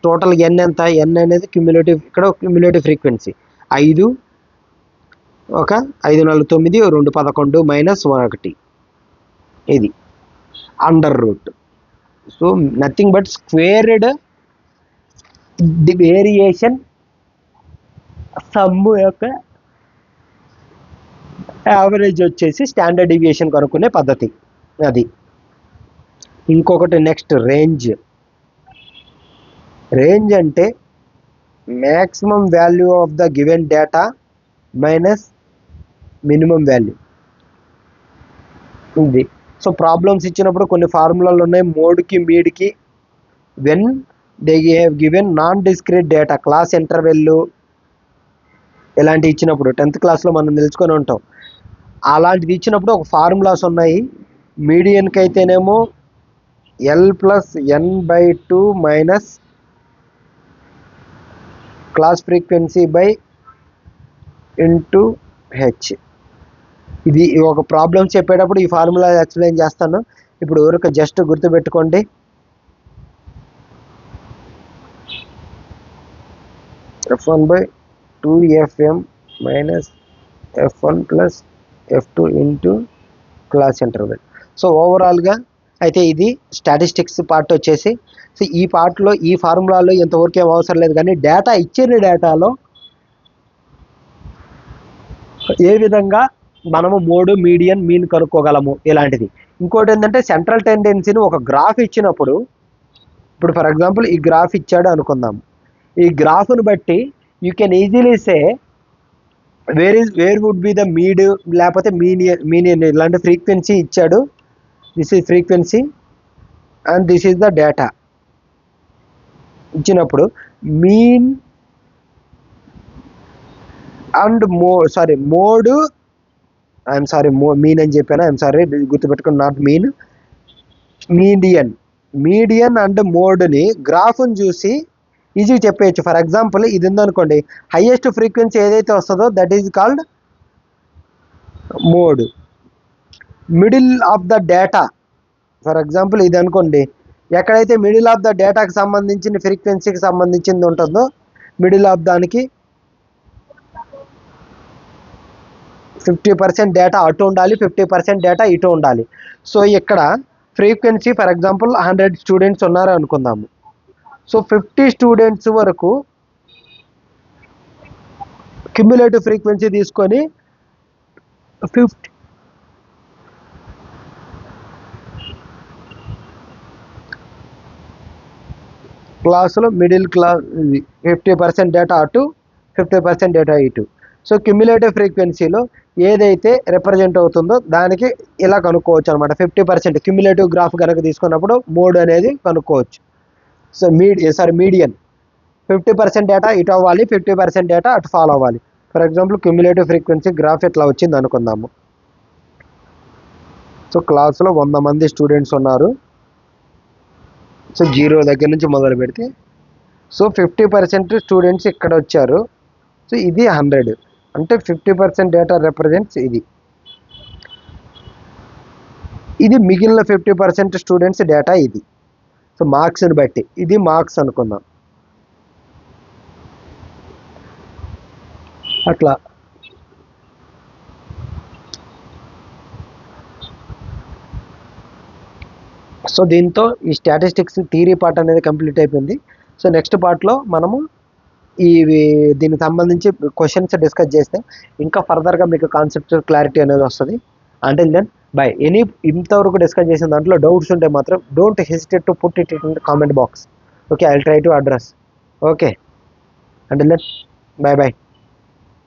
Total n ఎంత? n అనేది cumulative, ఇక్కడ cumulative frequency 5, 1 5 4 9 2 11 minus 1. ఇది under root. So nothing but squared the variation sum యొక్క average వచ్చేసి standard deviation కనుక్కునే పద్ధతి అది. ఇంకొకటి నెక్స్ట్ రేంజ్. రేంజ్ అంటే maximum value of the given data minus minimum value ఉంది. సో ప్రాబ్లమ్స్ ఇచ్చినప్పుడు కొన్ని ఫార్ములాలు ఉన్నాయి, మోడ్కి మీడ్కి. When they have given non discrete data, class interval ఇలాంటివి ఇచ్చినప్పుడు 10th క్లాస్లో మనం తెలుసుకొని ఉంటాం. అలాంటిది ఇచ్చినప్పుడు ఒక ఫార్ములాస్ ఉన్నాయి. మీడియన్కి అయితేనేమో L+n/2 minus class frequency by into H. ఇది ఒక ప్రాబ్లమ్స్ చెప్పేటప్పుడు ఈ ఫార్ములా ఎక్స్ప్లెయిన్ చేస్తాను. ఇప్పుడు ఊరికి జస్ట్ గుర్తుపెట్టుకోండి. F1/2Fm minus F1 plus F2 into class interval. So ఓవరాల్గా అయితే ఇది స్టాటిస్టిక్స్ పార్ట్ వచ్చేసి. సో ఈ పార్ట్లో ఈ ఫార్ములాలో ఇంతవరకు ఏం అవసరం లేదు, కానీ డేటా ఇచ్చిన డేటాలో ఏ విధంగా మనము మోడ్, మీడియన్, మీన్ కనుక్కోగలము ఇలాంటిది. ఇంకోటి ఏంటంటే సెంట్రల్ టెండెన్సీని ఒక గ్రాఫ్ ఇచ్చినప్పుడు, ఇప్పుడు ఫర్ ఎగ్జాంపుల్ ఈ గ్రాఫ్ ఇచ్చాడు అనుకుందాం. ఈ గ్రాఫ్ను బట్టి you can easily say where would be the mid, లేకపోతే మీనియన్ ఇలాంటి ఫ్రీక్వెన్సీ ఇచ్చాడు. This is frequency and this is the data ఇచ్చినప్పుడు mean and mode, I'm sorry mean అని చెప్పాను, ఐఎమ్ సారీ గుర్తుపెట్టుకుని, నాట్ మీన్, మీడియన్ అండ్ మోడ్ని గ్రాఫ్ని చూసి ఈజీ చెప్పేయచ్చు. ఫర్ ఎగ్జాంపుల్ ఇది ఉందనుకోండి, హైయెస్ట్ ఫ్రీక్వెన్సీ ఏదైతే వస్తుందో that is called mode. Middle of the data, for example ఇది అనుకోండి, ఎక్కడైతే మిడిల్ ఆఫ్ ద డేటాకి సంబంధించిన ఫ్రీక్వెన్సీకి సంబంధించింది ఉంటుందో మిడిల్ ఆఫ్ దానికి 50% డేటా అటు ఉండాలి, 50% డేటా ఇటు ఉండాలి. సో ఇక్కడ ఫ్రీక్వెన్సీ ఫర్ ఎగ్జాంపుల్ 100 స్టూడెంట్స్ ఉన్నారు అనుకుందాము. సో 50 స్టూడెంట్స్ వరకు క్యుములేటివ్ ఫ్రీక్వెన్సీ తీసుకొని 50 క్లాసులో మిడిల్ క్లాస్ 50% డేటా అటు, 50% డేటా ఇటు. సో క్యుములేటివ్ ఫ్రీక్వెన్సీలో ఏదైతే రిప్రజెంట్ అవుతుందో దానికి ఇలా కనుక్కోవచ్చు అనమాట. 50% క్యుములేటివ్ గ్రాఫ్ కనుక తీసుకున్నప్పుడు మోడ్ అనేది కనుక్కోవచ్చు. సో మీడియన్ 50% డేటా ఇటు అవ్వాలి, 50% డేటా అటు ఫాలో అవ్వాలి. For example cumulative frequency graph ఇట్లా వచ్చింది అనుకుందాము. సో క్లాస్లో 100 మంది స్టూడెంట్స్ ఉన్నారు. సో 0 దగ్గర నుంచి మొదలు పెడితే సో 50% స్టూడెంట్స్ ఇక్కడ వచ్చారు. సో ఇది 100 అంటే 50% డేటా రిప్రజెంట్స్ ఇది మిగిలిన 50% స్టూడెంట్స్ డేటా ఇది. సో మార్క్స్ని బట్టి ఇది మార్క్స్ అనుకుందాం అట్లా. సో దీంతో ఈ స్టాటిస్టిక్స్ థియరీ పార్ట్ అనేది కంప్లీట్ అయిపోయింది. సో నెక్స్ట్ పార్ట్లో మనము దీనికి సంబంధించి క్వశ్చన్స్ డిస్కస్ చేస్తే ఇంకా ఫర్దర్గా మీకు కాన్సెప్ట్ క్లారిటీ అనేది వస్తుంది. Until then bye. ఇంతవరకు డిస్కస్ చేసిన దాంట్లో డౌట్స్ ఉంటే మాత్రం don't hesitate to put it in the comment box. Okay, I will try to address. Okay, until then by.